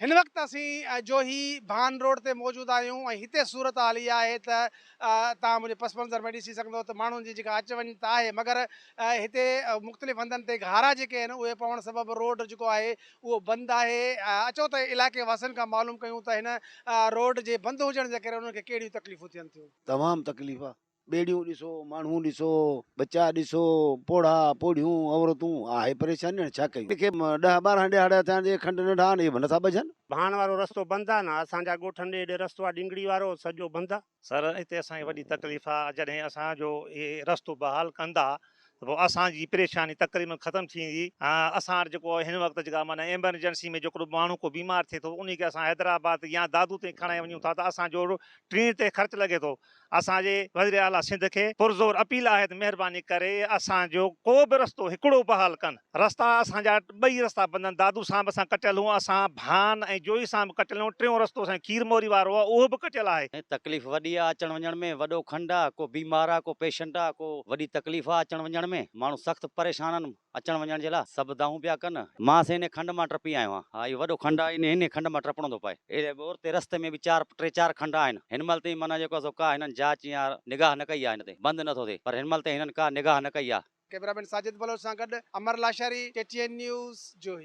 हिन वक्त असी जो ही भान रोड ते मौजूद आहियूं ऐं हिते सूरत हाल इहा आहे त तव्हां मुंहिंजे पस मंज़र में ॾिसी सघंदो त माण्हुनि जी जेका अच वञ त आहे, मगर हिते मुख़्तलिफ़ हंधनि ते घारा जेके आहिनि उहे पवण सबबु रोड जेको आहे उहो बंदि आहे। अचो त इलाइक़े वासियुनि खां मालूम कयूं त हिन रोड जे बंदि हुजण जे करे उन्हनि खे कहिड़ियूं तकलीफ़ूं थियनि थियूं। तमाम तकलीफ़ आहे। बेड़ियूं ॾिसो, माण्हू ॾिसो, बच्चा ॾिसो, पोड़ा पोड़ियूं औरतूं आहे परेशानी। छा कयूं? मूंखे 10-12 ॾियाड़ा थिया जे खंड नंढा आहिनि, इहे नथा बचनि। भान वारो रस्तो बंदि आहे न, असांजा ॻोठनि ॾे रस्तो आहे डिंगड़ी वारो सॼो बंदि आहे। सर हिते असांजी वॾी तकलीफ़ आहे, जॾहिं असांजो इहे रस्तो बहाल कंदा त पोइ असांजी परेशानी तक़रीबन ख़तमु थी वेंदी। असां वटि जेको हिन वक़्तु जेका माना एमरजेंसी में जेको माण्हू को बीमार थिए थो, उन खे असां हैदराबाद या दादू ताईं खणाए वञूं था त असांजो ट्रेन ते ख़र्चु लॻे थो। असांजे वज़ीर आला सिंध खे पुरज़ोर अपील आहे त महिरबानी करे असांजो को बि रस्तो हिकिड़ो बहाल कनि। रस्ता असांजा ॿई रस्ता बंदि आहिनि, दादू सां बि असां कटियल हूं, असां भान ऐं जोई सां बि कटियल हूं, टियों रस्तो असांजो खीर मोरी वारो आहे उहो बि कटियल आहे। तकलीफ़ वॾी आहे अचण वञण में, वॾो खंड आहे, को बीमार आहे, को पेशेंट आहे, को वॾी तकलीफ़ आहे अचण वञण में। माण्हू सख़्तु परेशान आहिनि अचण वञण जे लाइ, सभु दाहूं पिया कनि। मां हिन खंड मां टपी आयो आहियां। हा, इहो वॾो खंड आहे, हिन खंड मां टपणो थो पए। ॿोर ते रस्ते में बि 4 खंड आहिनि। हिन महिल ताईं माना जेको आहे का हिननि जांच या निगाह न कई आहे, हिन ते बंदि नथो थिए, पर हिन महिल ताईं हिननि का निगाह न कई आहे। कैमरामैन साजिद बलोच सां गॾु अमर लाशारी, KTN न्यूज़, जोही।